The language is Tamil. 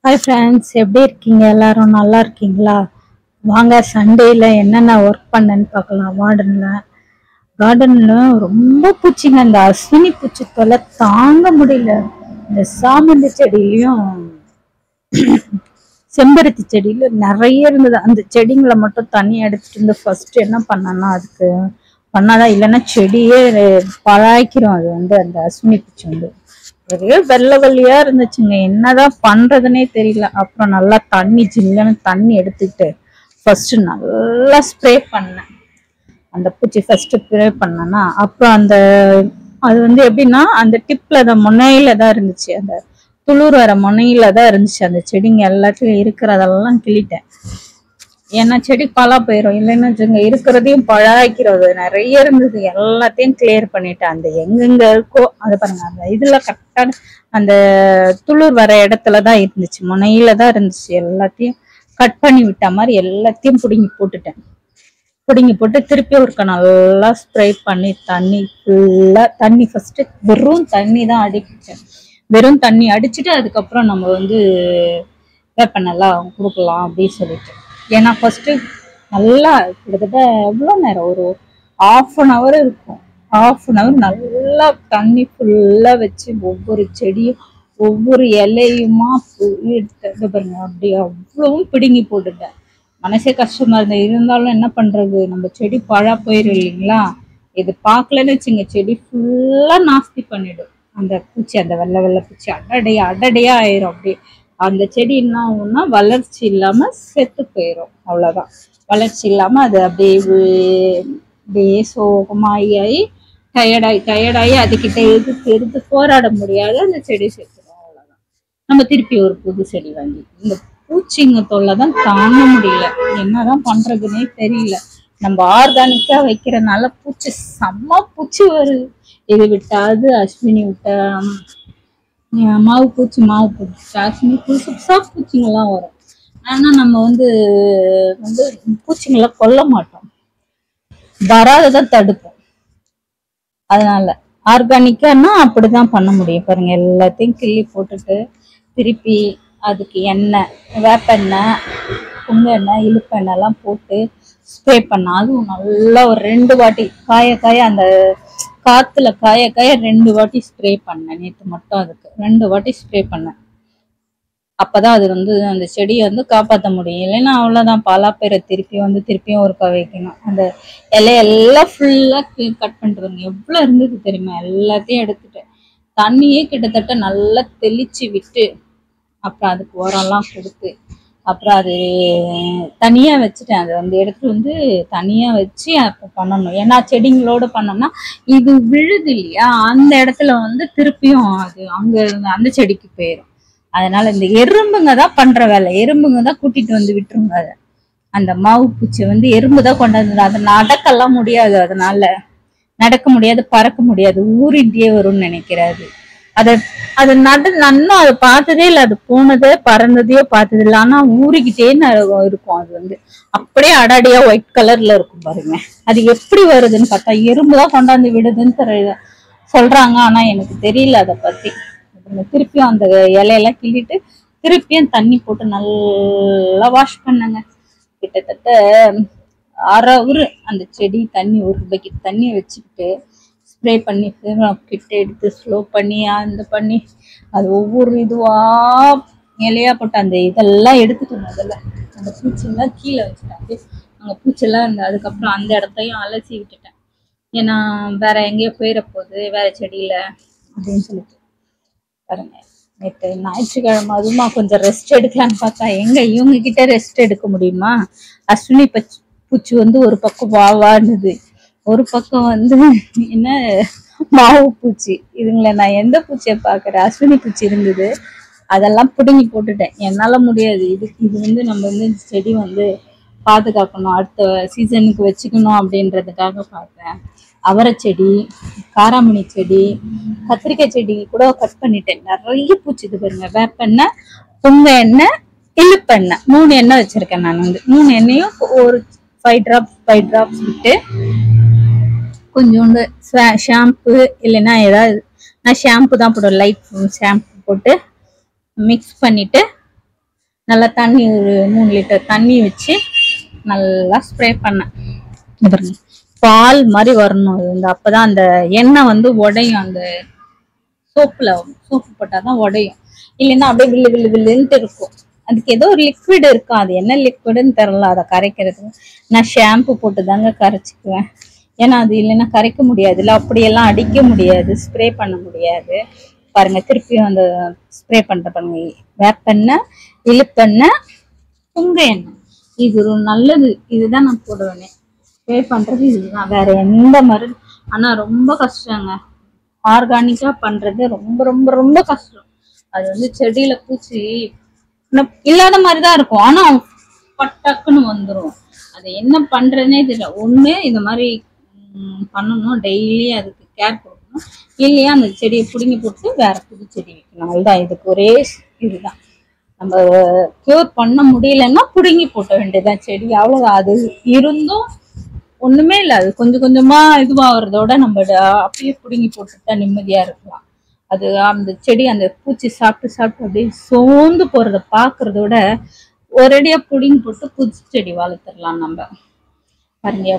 ஹாய் ஃப்ரெண்ட்ஸ், எப்படி இருக்கீங்க? எல்லாரும் நல்லா இருக்கீங்களா? வாங்க சண்டேல என்னென்ன ஒர்க் பண்ணேன்னு பார்க்கலாம். கார்டன்ல ரொம்ப பூச்சிங்க. அந்த அஸ்வினி பூச்சி தொல்லை தாங்க முடியல. இந்த சாமந்தி செடியிலையும் செம்பருத்தி செடியில நிறைய இருந்தது. அந்த செடிங்களை மட்டும் தண்ணி எடுத்துட்டு இருந்து ஃபர்ஸ்ட் என்ன பண்ணனா, அதுக்கு பண்ணாதான், இல்லைன்னா செடியே பழாய்க்கிறோம். அது அந்த அஸ்வினி பூச்சி ஒரே வெள்ளை வெள்ளையா இருந்துச்சுங்க. என்னதான் பண்றதுன்னே தெரியல. அப்புறம் நல்லா ஜில்லுன்னு தண்ணி எடுத்துக்கிட்டு ஃபர்ஸ்ட் நல்லா ஸ்ப்ரே பண்ணேன். அந்த பூச்சி ஃபர்ஸ்ட் ஸ்ப்ரே பண்ணேன்னா, அப்புறம் அது எப்படின்னா, அந்த டிப்ல அந்த முனையில தான் இருந்துச்சு. அந்த துளிர் வர முனையில தான் இருந்துச்சு. அந்த செடிங்க எல்லாத்தையும் இருக்கிறதெல்லாம் கிள்ளிட்டேன். ஏன்னா செடி பலா போயிடும். இல்லைன்னா இருக்கிறதையும் பழாய்க்கிறது நிறைய இருந்தது. எல்லாத்தையும் கிளியர் பண்ணிட்டேன். அந்த எங்கெங்க இருக்கோ அதை பாருங்க, அந்த இதுல கரெக்டா அந்த துளிர் வர இடத்துலதான் இருந்துச்சு, முனையில தான் இருந்துச்சு. எல்லாத்தையும் கட் பண்ணி விட்ட மாதிரி எல்லாத்தையும் பிடுங்கி போட்டு திருப்பி ஒருக்க நல்லா ஸ்ப்ரே பண்ணி தண்ணி ஃபர்ஸ்ட் வெறும் தண்ணி தான் அடிச்சேன். வெறும் தண்ணி அடிச்சுட்டு அதுக்கப்புறம் நம்ம வேப்பெண்ணெல்லாம் கொடுக்கலாம் அப்படின்னு சொல்லிட்டு. ஏன்னா ஃபர்ஸ்ட் நல்லா கிட்டத்தட்ட எவ்வளோ நேரம், ஒரு ½ இருக்கும். ½ நல்லா தண்ணி ஃபுல்லா வச்சு ஒவ்வொரு செடியும் ஒவ்வொரு இலையுமா எடுத்து பாருங்க. அப்படி அவ்வளவும் பிடுங்கி போட்டுட்டேன். மனசே கஷ்டமா இருந்தது. இருந்தாலும் என்ன பண்றது, நம்ம செடி பழா போயிடும் இல்லைங்களா? இது பார்க்கலன்னு வச்சுங்க, செடி ஃபுல்லா நாஸ்தி பண்ணிடும். அந்த பூச்சி, அந்த வெள்ளை வெள்ளை பூச்சி அடடையா ஆயிரும். அப்படி அந்த செடி என்ன ஆகும்னா, வளர்ச்சி இல்லாம செத்து போயிடும். அவ்வளவுதான். வளர்ச்சி இல்லாம அது அப்படியே சோகமாயி டயர்டாயி அதுகிட்ட எடுத்து போராட முடியாது. அந்த செடி செத்துடும். அவ்வளவுதான். நம்ம திருப்பி ஒரு புது செடி வாங்கி. இந்த பூச்சிங்க தொல்லை தான் தாங்க முடியல. என்னதான் பண்றதுன்னே தெரியல. நம்ம ஆர்கானிக்கா வைக்கிறனால பூச்சி செம்ம பூச்சி வருது. இது விட்டாது அஸ்வினி விட்டா மாவு பூச்சி அஸ்வினி புதுசா பூச்சிங்கெல்லாம் வரும். ஆனா நம்ம வந்து பூச்சிங்களை கொல்ல மாட்டோம், வராததான் தடுப்போம். அதனால ஆர்கானிக்கானா அப்படிதான் பண்ண முடியும். பாருங்க, எல்லாத்தையும் கிள்ளி போட்டுட்டு திருப்பி அதுக்கு எண்ணெய், வேப்பெண்ணெய், புங்கெண்ணெய், இழுப்பெண்ணெய் எல்லாம் போட்டு ஸ்ப்ரே பண்ண. அதுவும் நல்லா ஒரு 2 வாட்டி காய அந்த காத்துல காய 2 வாட்டி ஸ்ப்ரே பண்ணேன். நேற்று மட்டும் அதுக்கு 2 வாட்டி ஸ்ப்ரே பண்ணேன். அப்பதான் அது அந்த செடியை காப்பாற்ற முடியும். இல்லைன்னா அவ்வளவுதான், பலாப்பயிரை திருப்பியும் ஒருக்கா வைக்கணும். அந்த இலையெல்லாம் ஃபுல்லா கட் பண்ணிட்டு எவ்வளவு இருந்தது தெரியுமா? எல்லாத்தையும் எடுத்துட்டேன். தண்ணியே கிட்டத்தட்ட நல்லா தெளிச்சு விட்டு அப்புறம் அதுக்கு உரம்லாம் கொடுத்து அப்புறம் அது தனியா வச்சுட்டேன். அதை எடுத்து தனியா வச்சு அப்ப பண்ணணும். ஏன்னா செடிங்களோட பண்ணோம்னா இது விழுது இல்லையா, அந்த இடத்துல திருப்பியும் அது அங்க அந்த செடிக்கு போயிடும். அதனால இந்த எறும்புங்க தான் பண்ற வேலை. எறும்புங்க தான் கூட்டிட்டு விட்டுருங்க. அதை அந்த மாவு பூச்சி எறும்பு தான் கொண்டாந்து. அதை நடக்கலாம் முடியாது, அதனால நடக்க முடியாது, பறக்க முடியாது, ஊறிட்டே வரும்னு நினைக்கிறாரு. அது நன்னும் அதை பார்த்ததே இல்லை. அது போனதே பறந்ததையோ பார்த்தது இல்லை. ஆனா ஊறிக்கிட்டே இருக்கும். அது அப்படியே அடாடியா ஒயிட் கலர்ல இருக்கும் பாருங்க. அது எப்படி வருதுன்னு பார்த்தா எறும்புதான் கொண்டாந்து விடுதுன்னு சொல்றாங்க. ஆனா எனக்கு தெரியல அதை பத்தி. திருப்பியும் அந்த இலையெல்லாம் கிள்ளிட்டு திருப்பியும் தண்ணி போட்டு நல்லா வாஷ் பண்ணுங்க. கிட்டத்தட்ட ½ அந்த செடி தண்ணி, ஒரு பக்கெட் தண்ணியை வச்சுக்கிட்டு ஸ்ப்ரே பண்ணி கிட்ட எடுத்து ஸ்லோ பண்ணி பண்ணி அது ஒவ்வொரு இதுவா இலையா போட்டு அந்த இதெல்லாம் எடுத்துட்டு முதல்ல அந்த பூச்செல்லாம் கீழே வச்சுட்டேன். அங்க பூச்செல்லாம் அதுக்கப்புறம் அந்த இடத்தையும் அலசி விட்டுட்டேன். ஏன்னா வேற எங்கேயோ போயிட போகுது வேற செடியில அப்படின்னு சொல்லிட்டு. பாருங்க, நேற்று ஞாயிற்றுக்கிழமை அதுமா கொஞ்சம் ரெஸ்ட் எடுக்கலான்னு பார்த்தா எங்க இவங்க கிட்ட ரெஸ்ட் எடுக்க முடியுமா? அஸ்வினி பூச்சி ஒரு பக்கம் வாவா இருந்தது, ஒரு பக்கம் என்ன மாவு பூச்சி. இதுங்களை நான் எந்த பூச்சியை பாக்குறேன்? அஸ்வினி பூச்சி இருந்தது. அதெல்லாம் பிடுங்கி போட்டுட்டேன். என்னால முடியாது. இது நம்ம செடி பாதுகாக்கணும், அடுத்த சீசனுக்கு வச்சுக்கணும் அப்படின்றதுக்காக பார்த்தேன். அவரை செடி, காராமணி செடி, கத்திரிக்காய் செடி கூட கட் பண்ணிட்டேன். நிறைய பூச்சி. இது பாருங்க, வேப்பெண்ணெய், புங்க எண்ணெய், இழுப்பெண்ணெய் 3 எண்ணெய் வச்சிருக்கேன். நான் 3 எண்ணெயும் ஒரு 5 டிராப்ஸ் விட்டு கொஞ்சோண்டு ஷாம்பு, இல்லைன்னா ஏதாவது, நான் ஷாம்பு தான் போடுவேன், லைட் ஷாம்பு போட்டு மிக்ஸ் பண்ணிட்டு நல்லா தண்ணி ஒரு 3 லிட்டர் தண்ணி வச்சு நல்லா ஸ்ப்ரே பண்ணேன். பாருங்க பால் மாதிரி வரணும். இந்த அப்பதான் அந்த எண்ணெய் வந்து உடையும். அந்த சோப்பு போட்டாதான் உடையும். இல்லைன்னா அப்படியே வில்லு வில்லு வில்லுன்ட்டு இருக்கும். அதுக்கு ஏதோ ஒரு லிக்விட் இருக்கும். அது என்ன லிக்விடுன்னு தெரியல. அதை கரைக்கிறதுக்கு நான் ஷாம்பு போட்டு தாங்க கரைச்சிக்குவேன். ஏன்னா அது இல்லைன்னா கரைக்க முடியாது. இல்லை அப்படியெல்லாம் அடிக்க முடியாது, ஸ்ப்ரே பண்ண முடியாது. பாருங்க திருப்பியும் அந்த ஸ்ப்ரே பண்ற பாருங்க. வேப்பெண்ணெய், இழுப்பெண்ணெய், புங்க எண்ணெய், இது ஒரு நல்லது. இதுதான் நான் போடுவேனே. ஸ்ப்ரே பண்றது இதுதான், வேற எந்த மருந்து. ஆனா ரொம்ப கஷ்டங்க. ஆர்கானிக்கா பண்றது ரொம்ப ரொம்ப ரொம்ப கஷ்டம். அது வந்து செடியில பூச்சி இல்லாத மாதிரிதான் இருக்கும். ஆனா பட்டக்குன்னு வந்துடும். அது என்ன பண்றதுன்னே தெரியல. ஒண்ணு இந்த மாதிரி பண்ணணும், டெய்லி அதுக்கு கேர் கொடுக்கணும். இல்லையா அந்த செடியை பிடுங்கி போட்டு வேற புது செடி வைக்கணும். அதுதான் இதுக்கு ஒரே இதுதான். நம்ம கியூர் பண்ண முடியலன்னா பிடுங்கி போட்ட வேண்டியதுதான் செடி, அவ்வளவுதான். அது இருந்தும் ஒண்ணுமே இல்லை. அது கொஞ்சம் கொஞ்சமா இதுவாகிறதோட நம்ம அப்படியே பிடுங்கி போட்டுட்டா நிம்மதியா இருக்கலாம். அது அந்த செடி அந்த பூச்சி சாப்பிட்டு சாப்பிட்டு அப்படியே சோர்ந்து போறத பாக்குறதோட ஒரேடியா பிடுங்கி போட்டு புது செடி வளர்த்துடலாம் நம்ம. பாருங்க